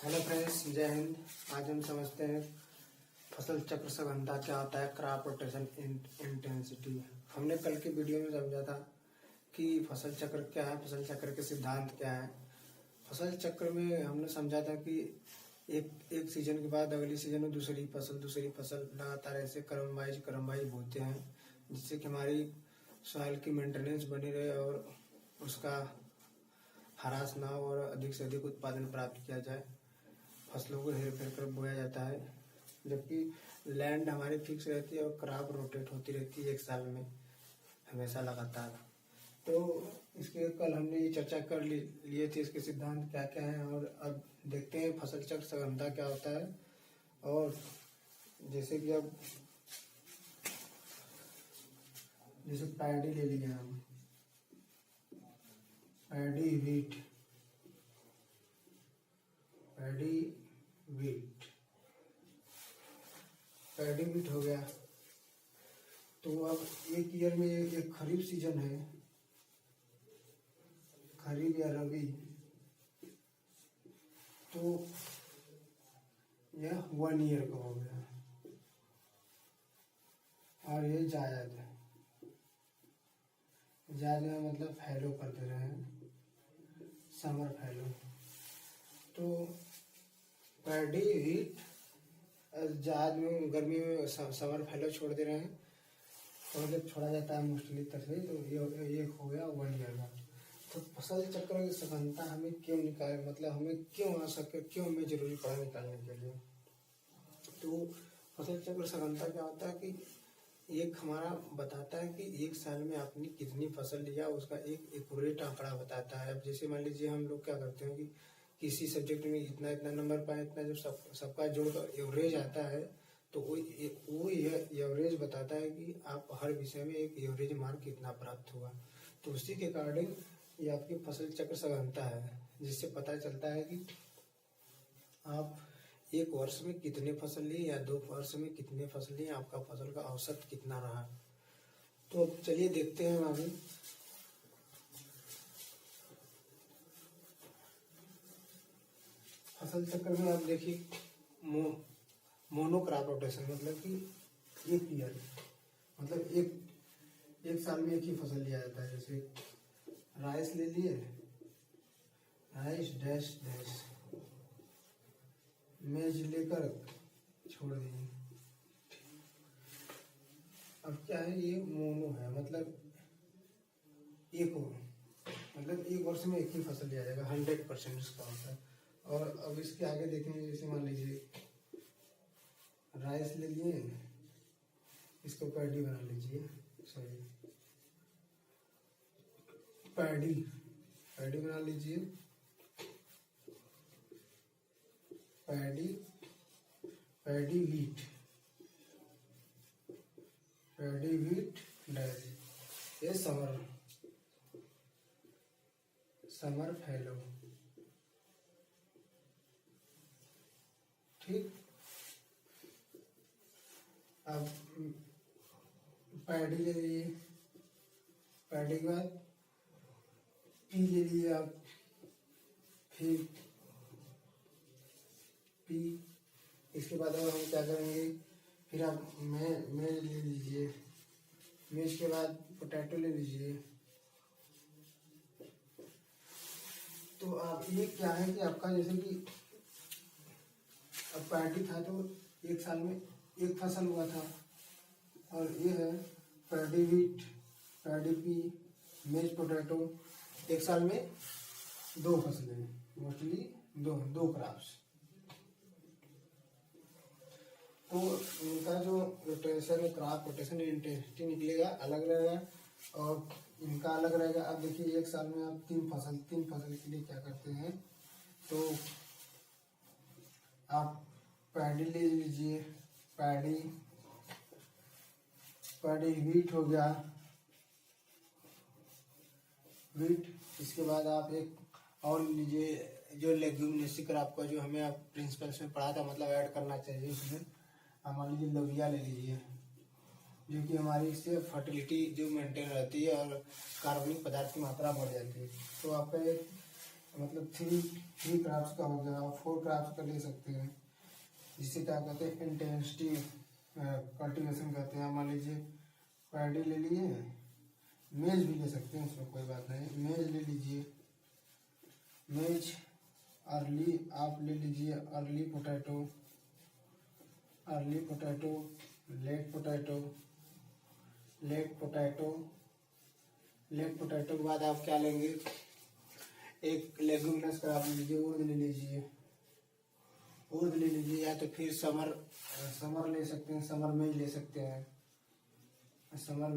Hello friends, जय हिंद। आज हम समझते हैं फसल चक्र सघनता क्या होता है, क्रॉप रोटेशन इंटेंसिटी। हमने कल की वीडियो में समझा था कि फसल चक्र क्या है, फसल चक्र के सिद्धांत क्या है। फसल चक्र में हमने समझा था कि एक सीजन के बाद अगली सीजन में दूसरी फसल लगातार ऐसे क्रम वाइज बोते हैं, जिससे कि हमारी सॉइल की मेंटेनेंस बनी रहे और उसका ह्रास ना हो और अधिक से अधिक उत्पादन प्राप्त किया जाए। फसलों को हेर फेर कर बोया जाता है, जबकि लैंड हमारी फिक्स रहती है और क्रॉप रोटेट होती रहती है एक साल में हमेशा लगातार। तो इसके कल हमने ये चर्चा कर लिए थे, इसके सिद्धांत क्या क्या हैं। और अब देखते हैं फसल चक्र सघनता क्या होता है। और जैसे कि अब जैसे पैडी ले लिया हम, पैडी वीट हो गया। तो अब एक ईयर में एक खरीफ सीजन है, खरीफ या रबी, तो यह 1 ईयर का हो गया। और ये जायद में मतलब फैलो कर दे रहे हैं, समर फैलो। तो पैडी हीट जायद में गर्मी में समर फैलो छोड़ दे रहे हैं, और जब छोड़ा जाता है मोस्टली तरह, तो ये हो गया 1 ईयर का। तो फसल चक्र की सघनता हमें क्यों निकाले, मतलब हमें क्यों हमें जरूरी पड़ा निकालने के लिए। तो फसल चक्र सघनता क्या होता है कि एक हमारा बताता है कि एक साल में आपने कितनी फसल लिया, उसका एक एक्यूरेट आंकड़ा बताता है। अब जैसे मान लीजिए हम लोग क्या करते हैं कि किसी सब्जेक्ट में इतना नंबर पाए, इतना जब सबका जोड़ एवरेज आता है, तो वो एवरेज बताता है कि आप हर विषय में एक एवरेज मार्क कितना प्राप्त हुआ। तो उसी के अकॉर्डिंग ये आपकी फसल चक्र सघनता है, जिससे पता चलता है कि आप एक वर्ष में कितने फसल लिए या 2 वर्ष में कितने फसल लिए, आपका फसल का औसत कितना रहा। तो अब चलिए देखते हैं आगे। फसल चक्र में आप देखिए मोनोक्रॉप रोटेशन, मतलब कि एक ईयर, मतलब एक साल में एक ही फसल लिया जाता है। जैसे राइस ले लिए, राइस डैश डैश, मेज लेकर छोड़ दिए। अब क्या है, ये मोनो है, मतलब एक वर्ष में एक ही फसल लिया जाएगा, 100% इसका होता है। और अब इसके आगे देखेंगे, जैसे मान लीजिए राइस ले लिए, इसको पैडी बना लीजिए, सॉरी पैडी बना लीजिए, पैडी वीट डैश, ये समर फैलो। ठीक। अब पैडी ले लिए, पैडी के बाद पी ले लिए आप, फिर पी, इसके बाद अब हम क्या करेंगे, फिर आप मेज ले लीजिए, मेज के बाद पोटैटो ले लीजिए। तो अब ये क्या है कि आपका जैसे कि अब पैडी था तो एक साल में एक फसल हुआ था, और ये है पैडी वीट, पैडी पी, मेज पोटैटो, एक साल में 2 फसलें, मोस्टली दो क्रॉप्स। तो इनका जो रोटेशन है, क्रॉप रोटेशन इंटेंसिटी निकलेगा, अलग रहेगा, और इनका अलग रहेगा। अब देखिए एक साल में आप 3 फसल के लिए क्या करते हैं, तो आप पैडी ले लीजिए, पैडी वीट हो गया, वीट। इसके बाद आप एक और लीजिए, जो लेग्यूमिनेसी क्रॉप का जो हमें आप प्रिंसिपल्स में पढ़ा था, मतलब ऐड करना चाहिए उसमें। आप मान लीजिए लोबिया ले लीजिए, जो कि हमारी इससे फर्टिलिटी जो मेंटेन रहती है और कार्बनिक पदार्थ की मात्रा बढ़ जाती है। तो आपका एक मतलब थ्री क्रॉप्स का हो गया और 4 क्रॉप्स का ले सकते हैं, जिसे क्या कहते हैं इंटेंसिटी कल्टीवेशन कहते हैं। मान लीजिए पैडी ले लिए, मेज भी ले सकते हैं, उसमें कोई बात नहीं। मेज ले लीजिए, मेज अर्ली आप ले लीजिए, early potato, late potato, late potato के बाद आप क्या लेंगे, एक लेगुमिनस का आप लीजिए, उर्द ले लीजिए, या तो फिर समर ले सकते हैं, समर मेज ले सकते हैं, समर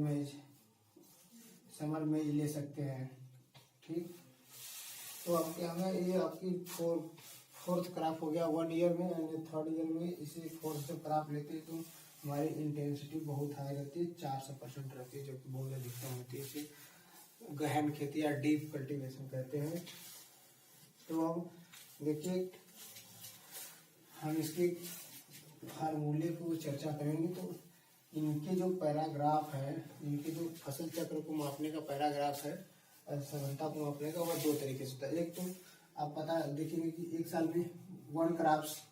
मेज ले सकते हैं। ठीक, तो अब क्या है, ये आपकी फोर्थ क्रॉप हो गया 1 ईयर में, एंड 3rd ईयर में इसे 4th जब क्रॉप लेते हैं तो हमारी इंटेंसिटी बहुत हाई रहती है, 400% रहती है, जो कि बहुत अधिकतम होती है। इसे गहन खेती या डीप कल्टीवेशन कहते हैं। तो अब देखिए हम इसके फार्मूले को चर्चा करेंगे। तो इनके जो पैराग्राफ है, इनके जो फसल चक्र को मापने का पैराग्राफ है, सघनता को मापने का, वह 2 तरीके से होता है। एक तो आप पता देखेंगे कि 1 साल में 1 क्रॉप्स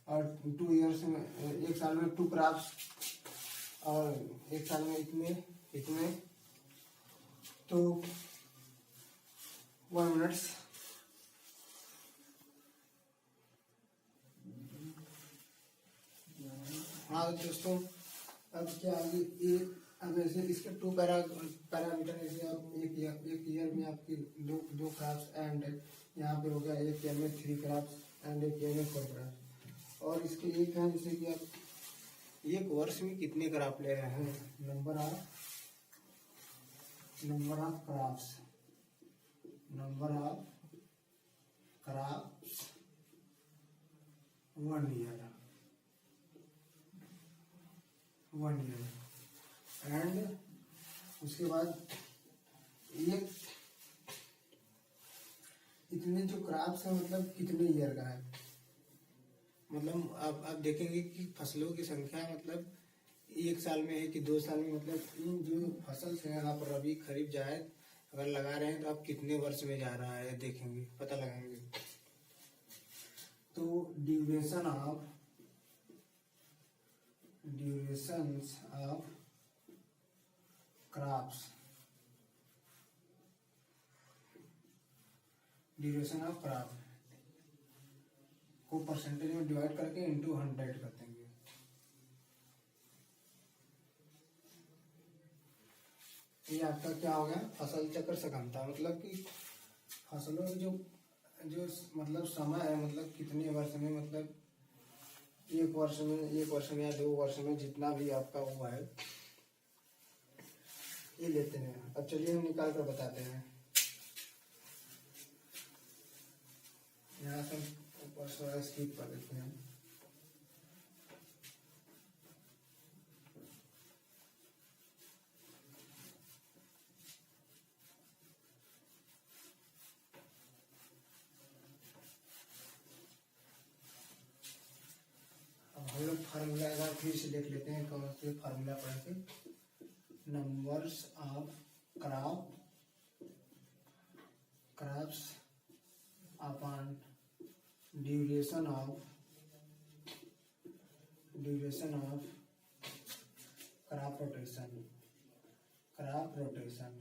और 2 ईयर्स में 1 साल में 2 क्रॉप्स और 1 साल में इतने। तो 1 मिनट। हाँ दोस्तों, अब क्या आगे अब ऐसे इसके 2 पैरामीटर, ऐसे आप एक ईयर में आपकी दो क्रॉप्स, एंड यहाँ पे हो गया 1 ईयर में 3 क्रॉप्स एंड 1 ईयर में 4 क्रॉप्स। और इसके एक है जैसे कि आप 1 वर्ष में कितने क्रॉप ले रहे हैं, number of crops 1 year, and उसके बाद ये इतने जो क्रॉप्स है मतलब कितने ईयर का है। मतलब आप देखेंगे कि फसलों की संख्या मतलब 1 साल में है कि 2 साल में, मतलब इन जो फसल से आप रबी खरीफ जायद अगर लगा रहे हैं तो आप कितने वर्ष में जा रहा है देखेंगे, पता लगाएंगे। तो duration of crops, duration of crop को परसेंटेज में डिवाइड करके इंटू 100 कर देंगे। ये आपका क्या हो गया, फसल चक्र सघनता, मतलब कि फसलों की जो मतलब समय है, मतलब कितने वर्ष में, मतलब 1 वर्ष में या 2 वर्ष में, जितना भी आपका हुआ है ये लेते हैं। अब चलिए हम निकाल कर बताते हैं। यहाँ से ऊपर थोड़ा स्किप कर देते हैं। अब हम लोग फार्मूला एक बार फिर से देख लेते हैं, कौन से फार्मूला पढ़ के। Numbers of crops upon duration of crop rotation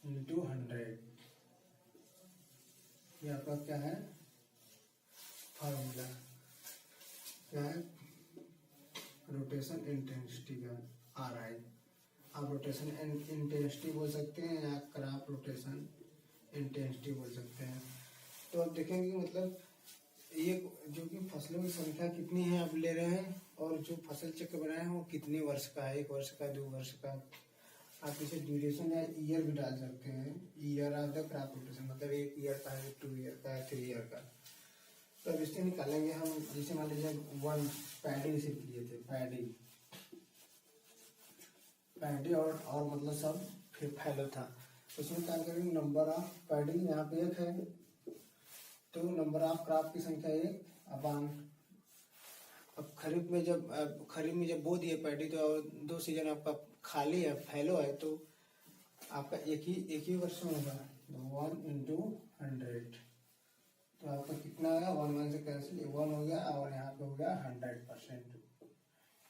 into 100। ये आपका क्या है फार्मूला, क्या है, रोटेशन इंटेंसिटी का आ रहा है। आप रोटेशन इंटेंसिटी बोल सकते हैं या क्रॉप रोटेशन इंटेंसिटी बोल सकते हैं। तो आप देखेंगे मतलब ये जो कि फसलों की संख्या कितनी है आप ले रहे हैं, और जो फसल चक्र बनाए हैं वो कितने वर्ष का है, 1 वर्ष का, 2 वर्ष का। आप इसे ड्यूरेशन या ईयर भी डाल सकते हैं, year of the crop rotation, मतलब 1 ईयर का है, 2 ईयर का है, 3 ईयर का। तो अब इससे निकालेंगे हम, जैसे मान लीजिए 1 पैडी सिर्फ लिए थे, पैडी और मतलब सब फिर फैलो था। उसमें क्या करेंगे, नंबर ऑफ पैडी यहाँ पे 1 है, तो नंबर ऑफ क्रॉप की संख्या 1 अपॉन, अब खरीफ में जब बो दिए पैडी तो 2 सीजन आपका खाली है, फैलो है, तो आपका एक ही वर्ष में होगा, 2 1 इंटू 100, तो आपका कितना आएगा, 1 से कैंसिल, 1 हो गया और यहाँ पे हो गया 100%।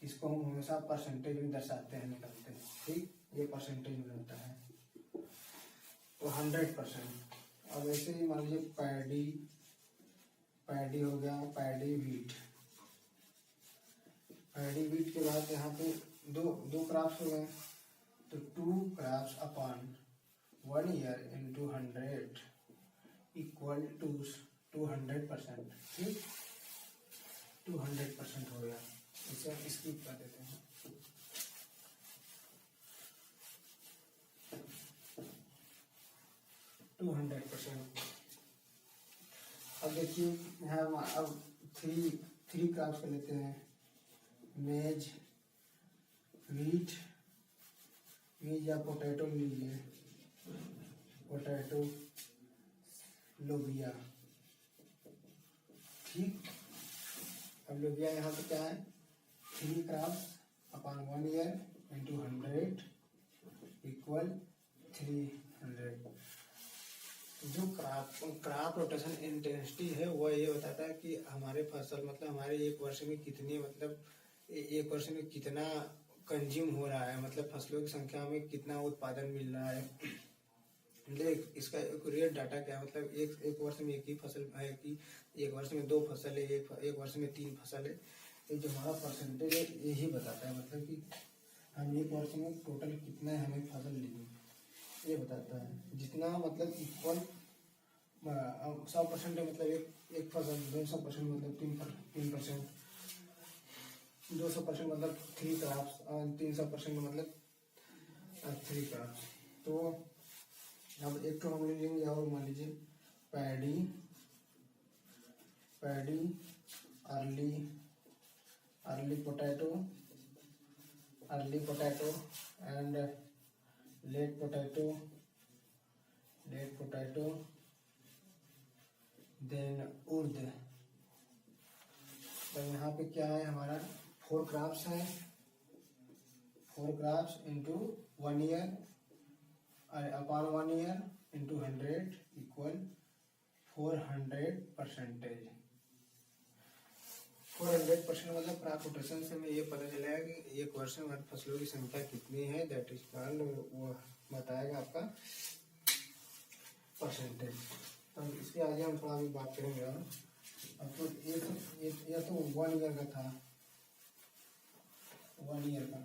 इसको हम हमेशा परसेंटेज में दर्शाते हैं, निकालते हैं, ठीक, ये परसेंटेज में होता है, तो 100%। अब ऐसे ही मान लीजिए पैडी हो गया, पैडी वीट के बाद यहाँ पे दो क्रॉप्स हो गए, तो 2 crops upon 1 year into 100 equal to 200%, ठीक, 200% हो गया। इसे हम स्किप कर देते हैं। अब देखिए यहाँ अब थ्री क्रॉप्स कर लेते हैं, मेज या पोटैटो लीजिए, पोटैटो लोबिया, ठीक। अब लोबिया यहाँ पे क्या है, 3 crops upon 1 year into 100 equal 300। जो क्रॉप रोटेशन इंटेंसिटी है वो ये बताता है कि हमारे फसल मतलब हमारे एक वर्ष में कितनी, मतलब एक वर्ष में कितना कंज्यूम हो रहा है, मतलब फसलों की संख्या में कितना उत्पादन मिल रहा है। मतलब इसका एक रियल डाटा क्या है, मतलब एक वर्ष में एक ही फसल है कि एक वर्ष में 2 फसल है, एक वर्ष में 3 फसल है। ये जो हमारा परसेंटेज है यही बताता है, मतलब कि हम एक वर्ष में टोटल कितना हमें फसल ली ये बताता है। जितना मतलब इक्वल 100% है, मतलब एक फसल, 200% मतलब 3%, 200% मतलब 3 क्रॉप्स, और 300% मतलब 3 क्रॉप्स। तो अब एक तो हम ले लेंगे, और मान लीजिए paddy early potato and late potato then उर्द। तो यहाँ पे क्या है हमारा 4 क्रॉप्स है, 4 crops into 1 year upon 1 year into 100 equal 400%। 400% मतलब क्रॉप रोटेशन से हमें ये पता चलेगा कि एक वर्ष में हमारी फसलों की संख्या कितनी है, दैट इज कॉल्ड, वो बताएगा आपका परसेंटेज। तो इसके आगे हम थोड़ा भी बात करेंगे। अब तो ये तो 1 ईयर का था, 1 ईयर का।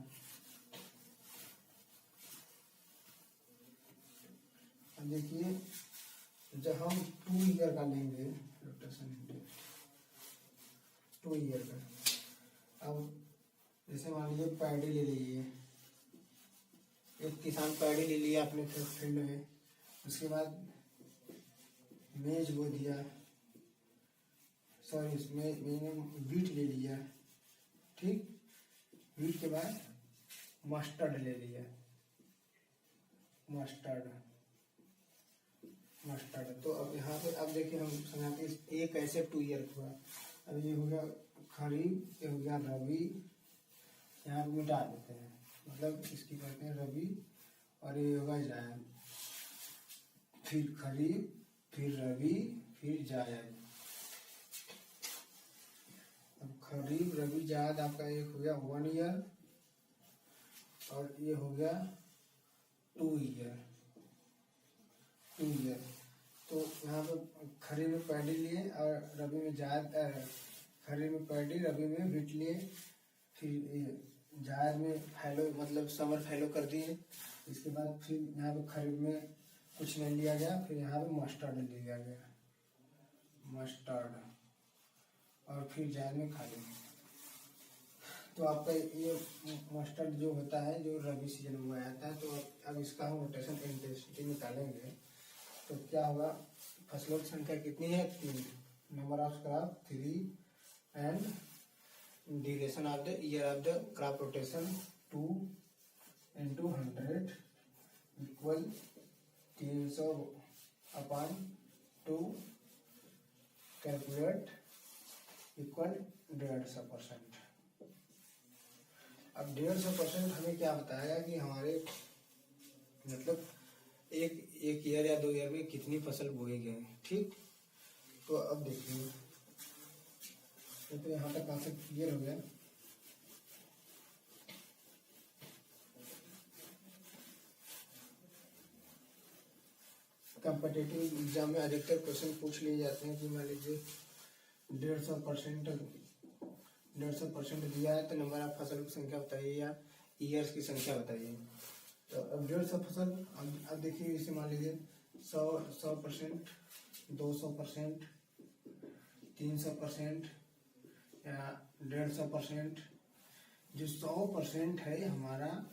अब देखिए जब हम 2 ईयर का लेंगे रोटेशन, 2 ईयर का। अब जैसे मान लीजिए पैडी ले लीजिए, एक किसान पैडी ले लिया अपने फील्ड में, उसके बाद मेज बो दिया, सॉरी इसमें वीट ले लिया, ठीक, वीट के बाद मस्टर्ड ले लिया, मस्टर्ड। तो अब यहाँ पे अब देखिए हम समझाते हैं, एक ऐसे 2 ईयर हुआ। अब ये हो गया खरीफ, ये हो गया रबी, यहाँ पे मिटा देते हैं, मतलब इसकी कहते हैं रबी, और ये होगा जायद, फिर खरीफ, फिर रबी, फिर जायद। अब खरीफ रबी जायद आपका एक हो गया 1 ईयर, और ये हो गया 2 ईयर। तो यहाँ पे खरीफ में पैडी लिए और रबी में जायद, खरीफ में पैडी, रबी में वीट लिए, फिर जायद में फैलो मतलब समर फैलो कर दिए। इसके बाद फिर यहाँ पे खरीफ में कुछ नहीं लिया गया, फिर यहाँ पे मस्टर्ड लिया गया, मस्टर्ड, और फिर जायद में खाली। तो आपका ये मस्टर्ड जो होता है जो रबी सीजन में उगाया जाता है। तो अब इसका हम रोटेशन इंटेंसिटी निकालेंगे, तो क्या होगा, फसलों की संख्या कितनी है, 3, number of crop 3, and duration of the year of the crop rotation 2 into 100 equal 300 upon 2 calculate equal 150%। अब 150% हमें क्या बताएगा कि हमारे मतलब एक ईयर या 2 ईयर में कितनी फसल बोई गई। ठीक, तो अब देखिए, तो यहाँ तक कॉन्सेप्ट क्लियर हो गया। कॉम्पिटिटिव एग्जाम में अधिकतर क्वेश्चन पूछ लिए जाते हैं कि मान लीजिए 150% दिया है तो नंबर ऑफ फसल की संख्या बताइए या ईयर्स की संख्या बताइए। तो अब 150 फसल, अब देखिए इसे मान लीजिए 100%, 200%, 300% या 150%। जो 100% है हमारा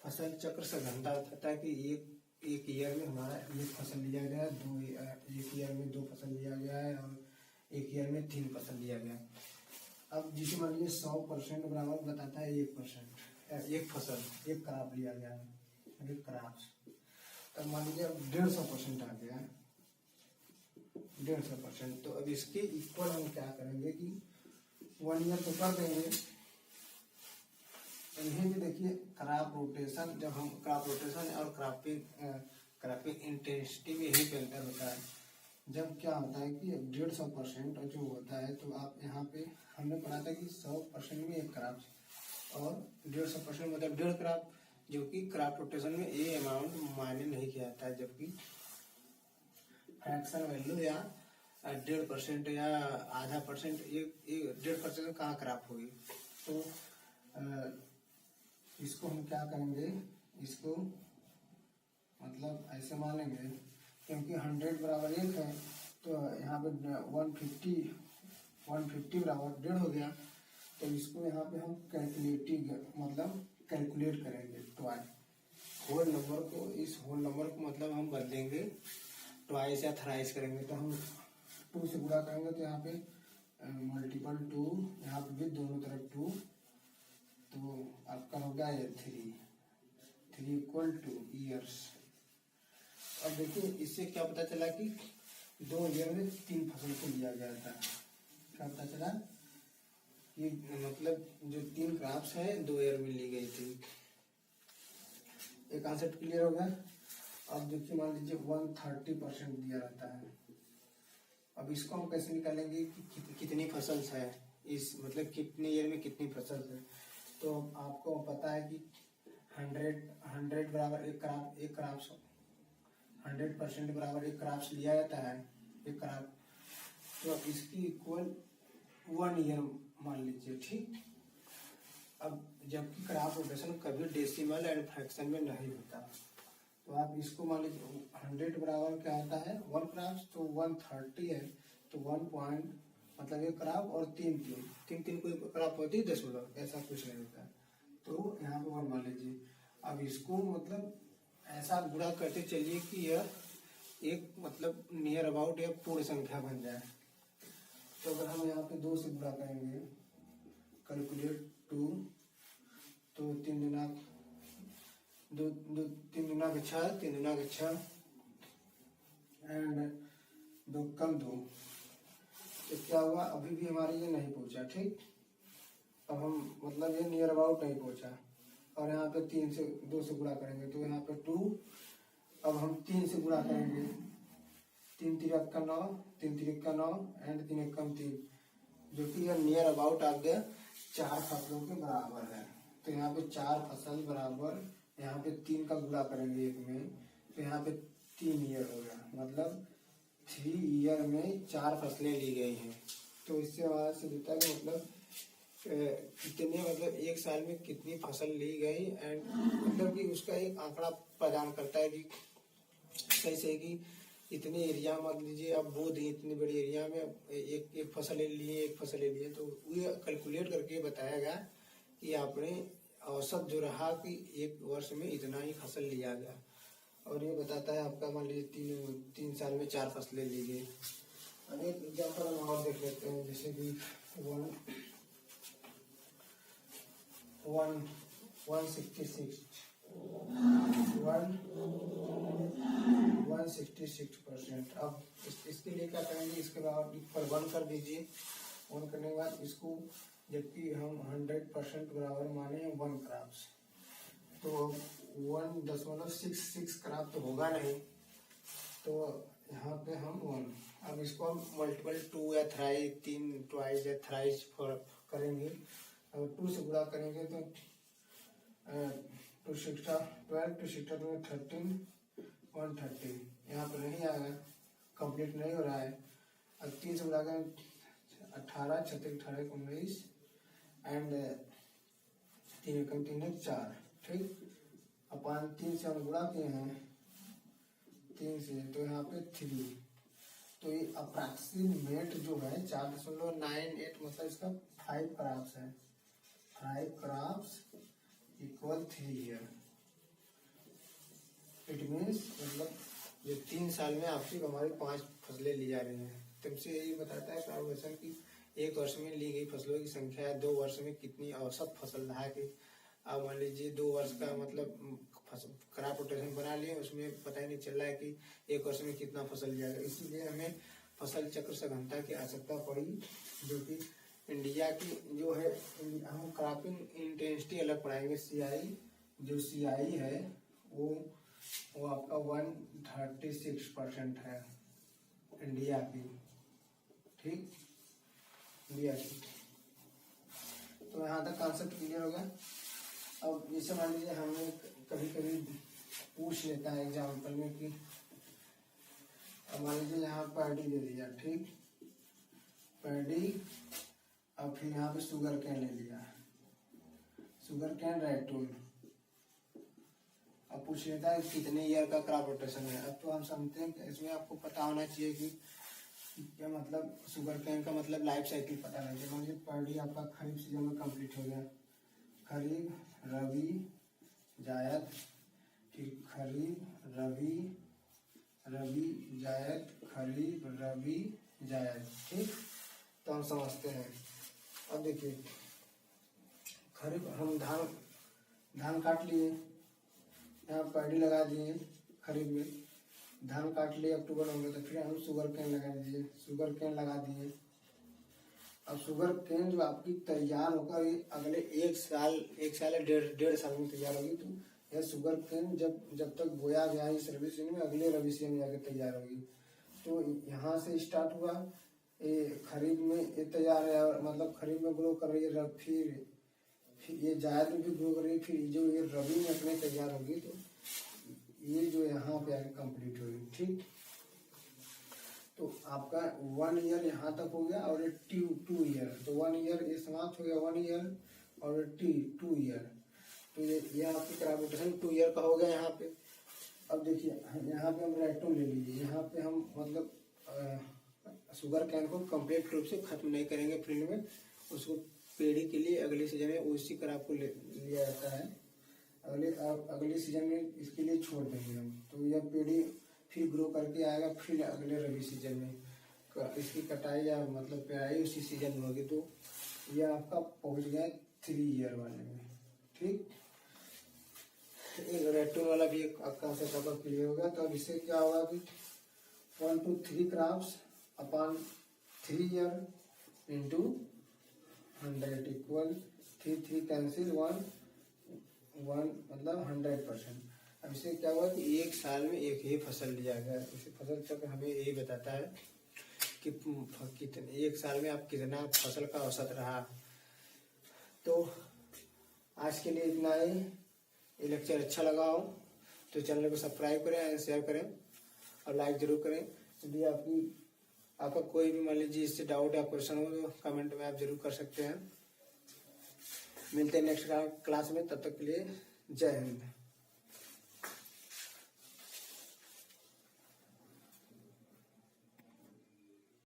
फसल चक्र सघनता बताता है कि एक ईयर में हमारा एक फसल लिया गया है, एक ईयर में 2 फसल लिया गया है और एक ईयर में 3 फसल लिया गया। अब जिसे मान लीजिए 100% बराबर बताता है 1%, एक फसल, एक क्रॉप लिया गया है, एक क्रॉप। अब मान लीजिए 150% आ गया, 150%। तो अब इसके इक्वल हम क्या करेंगे कि 1 ईयर तो कर देंगे। इन्हें भी देखिए क्रॉप रोटेशन, जब हम क्रॉप रोटेशन और क्रॉपिंग इंटेंसिटी में यही पे अंतर होता है। जब क्या होता है कि 150% जो होता है, तो आप यहाँ पे हमने पढ़ा था कि 100% में एक क्रॉप और 150% मतलब 1.5 क्रॉप, जो कि क्रॉप रोटेशन में ये अमाउंट मायने नहीं किया जाता है, जबकि फ्रैक्शन वैल्यू या 1.5% या आधा परसेंट, ये 1.5% कहाँ क्रॉप होगी। तो इसको हम क्या करेंगे, इसको मतलब ऐसे मानेंगे क्योंकि 100 बराबर 1 है, तो यहाँ पे 150 बराबर 1.5 हो गया। तो इसको यहाँ पे हम कैलकुलेट करेंगे ट्वाइस। होल नंबर को, इस होल नंबर को मतलब हम बदलेंगे, ट्वाइस या थ्राइस करेंगे। तो हम 2 से गुणा करेंगे, तो यहाँ पे मल्टीपल 2, यहाँ पे भी दोनों तरफ 2, तो आपका होगा ये 3 इक्वल टू ईयर्स। अब देखिए इससे क्या पता चला कि 2 ईयर में 3 फसल को लिया गया था। क्या पता चला कि मतलब जो 3 क्रॉप्स है 2 ईयर में ली गई थी। एक कॉन्सेप्ट क्लियर हो गया। अब देखिए मान लीजिए 130% दिया रहता है। अब इसको हम कैसे निकालेंगे कि कितनी फसल है, इस मतलब कितने ईयर में कितनी फसल है। तो आपको पता है कि 100 बराबर एक क्रॉप 100% बराबर एक क्रॉप लिया जाता है, एक क्रॉप। तो इसकी इक्वल 1 ईयर मान लीजिए। ठीक, अब जबकि क्रॉप रोटेशन कभी डेसिमल एंड फ्रैक्शन में नहीं होता, तो आप इसको मान लीजिए 100 बराबर क्या होता है 1 क्रॉप, तो 130 है, तो 1 पॉइंट मतलब एक क्रॉप और 3 कोई क्रॉप होती है 10, ऐसा कुछ नहीं होता। तो यहाँ पे 1 मान लीजिए। अब इसको मतलब ऐसा गुणा करते चलिए कि यह एक मतलब नियर अबाउट एक पूर्ण संख्या बन जाए। तो अगर हम यहाँ पे 2 से गुणा करेंगे, कैलकुलेट 2, तो 3 दुना 6 एंड 2 कम 2, तो क्या हुआ, अभी भी हमारे ये नहीं पहुंचा। ठीक, अब हम मतलब ये नियर अबाउट नहीं पहुंचा, और यहाँ पे 2 से गुणा करेंगे, तो यहाँ पे 2। अब हम 3 से गुणा करेंगे, 3 3 का 9, 3 3 का 9 एंड 3 कम 3, जो कि यह नियर अबाउट आ गया 4 फसलों के बराबर है। तो यहाँ पे 4 फसल बराबर, यहाँ पे 3 का गुणा करेंगे एक में, तो यहाँ पे 3 ईयर हो गया, मतलब 3 ईयर में 4 फसलें ली गई हैं। तो इससे हमारा से देता है मतलब कितने मतलब एक साल में कितनी फसल ली गई, एंड मतलब कि उसका एक आंकड़ा प्रदान करता है कि कैसे कि इतने एरिया मान लीजिए आप बो दिए, इतनी बड़ी एरिया में एक फसल ले लिए, तो ये कैलकुलेट करके बताएगा कि आपने औसत जो रहा कि एक वर्ष में इतना ही फसल लिया गया। और ये बताता है आपका मान लीजिए 3 साल में 4 फसलें ली गई। अब एक एग्जाम्पल हम और देख लेते हैं, जैसे कि 166%। अब इसके लिए क्या करेंगे, इसके बाद पर 1 कर दीजिए। 1 करने के बाद इसको, जबकि हम 100% बराबर माने 1 क्रॉप्स, तो 1.66 क्रॉप तो होगा नहीं, तो यहाँ पे हम 1, अब इसको हम मल्टीपल 2 या थ्राइज 3 ट्वाइस या थ्राइज करेंगे। अगर 2 से गुणा करेंगे तो 2 6 12 2 6 में 13 130, यहाँ पर नहीं आएगा, कंप्लीट नहीं हो रहा है। अब 3 से गुणा करें 18 36 18 19 एंड 3 3 4, ठीक। अपन 3 से हम गुणा किए हैं 3 से, तो यहाँ पे 3, तो ये अप्रॉक्सीमेट जो है 4.98, मतलब इसका 5 क्रॉप्स है, 5 crops equal 3 year. It means मतलब ये 3 साल में आपकी हमारी 5 फसलें ली जा रही हैं। तुमसे यही बताता है क्राउड की एक वर्ष में ली गई फसलों की संख्या है, 2 वर्ष में कितनी औसत फसल रहा कि। अब मान लीजिए 2 वर्ष का मतलब क्रॉप रोटेशन बना लिए, उसमें पता ही नहीं चल रहा है कि 1 वर्ष में कितना फसल जाएगा। इसलिए हमें फसल चक्र सघनता की आवश्यकता पड़ी, जो कि इंडिया की जो है, हम क्रॉपिंग इंटेंसिटी अलग पढ़ाएंगे। CI जो CI है वो आपका 136% है इंडिया की, ठीक, इंडिया की। तो यहाँ तक कॉन्सेप्ट क्लियर हो गया। अब जैसे मान लीजिए हमें कभी कभी पूछ लेता है एग्जाम्पल में कि मान लीजिए यहाँ पैडी दे दिया, ठीक, पैडी, अब फिर यहाँ पे शुगर कैन ले लिया, शुगर कैन रैटून। अब पूछ लेता है कितने ईयर का क्रॉप रोटेशन है। अब तो हम समझते हैं कि इसमें आपको पता होना चाहिए कि क्या मतलब शुगर कैन का मतलब लाइफ साइकिल पता नहीं चाहिए। मान लीजिए पैडी आपका खरीफ सीजन में कंप्लीट हो गया, खरीफ रबी जायद, फिर खरीफ रबी रबी जायद, खरीफ रबी जायद, ठीक। तो हम समझते हैं। अब देखिए खरीफ हम धान काट लिए, यहाँ पैडी लगा दिए, खरीफ में धान काट लिए अक्टूबर में, तो फिर हम शुगर कैन लगा दीजिए, शुगर कैन लगा दिए। अब शुगर कैन जो आपकी तैयार होकर अगले 1 साल या डेढ़ साल में तैयार होगी, तो यह शुगर कैन जब तक बोया गया इस रबी सीजन में, अगले रबी सीजन में जाकर तैयार होगी। तो यहाँ से स्टार्ट हुआ, ये खरीफ में ये तैयार है, और मतलब खरीफ में ग्रो कर रही है, फिर ये जायद में भी ग्रो कर रही है, फिर जो ये रबी में अपने तैयार होगी, तो ये जो यहाँ पे आगे कंप्लीट होगी, ठीक। तो आपका 1 ईयर यहाँ तक हो गया, और 2 ईयर, तो 1 ईयर ये समाप्त हो गया, 1 ईयर और 2 ईयर, तो ये आपकी क्रॉप रोटेशन 2 ईयर का हो गया यहाँ पे। अब देखिए यहाँ पे हम रैटून ले लीजिए, यहाँ पे हम मतलब शुगर कैन को कंप्लीट रूप से खत्म नहीं करेंगे फील्ड में, उसको पेड़ी के लिए अगले सीजन में उसी क्रॉप को लिया जाता है, अगले सीजन में इसके लिए छोड़ देंगे हम। तो यह पेड़ी फिर ग्रो करके आएगा, फिर अगले रबी सीजन में इसकी कटाई या मतलब पेराई उसी सीजन में होगी। तो यह आपका पहुंच गया 3 ईयर वाले में, ठीक। रैटून वाला भी आपका सेटअप क्लियर होगा। तो अब इससे क्या होगा कि 1 to 3 crops upon 3 year into 100 equal 3 cancel 1 मतलब 100%। अब इससे क्या हुआ कि 1 साल में एक ही फसल लिया गया। इसे फसल चक्र हमें यही बताता है कि कितने 1 साल में आप कितना फसल का औसत रहा। तो आज के लिए इतना ही। ये लेक्चर अच्छा लगा हो तो चैनल को सब्सक्राइब करें, शेयर करें और लाइक जरूर करें। यदि आपका कोई भी मान लीजिए इससे डाउट या क्वेश्चन हो तो कमेंट में आप जरूर कर सकते हैं। मिलते हैं नेक्स्ट क्लास में, तब तक के लिए जय हिंद।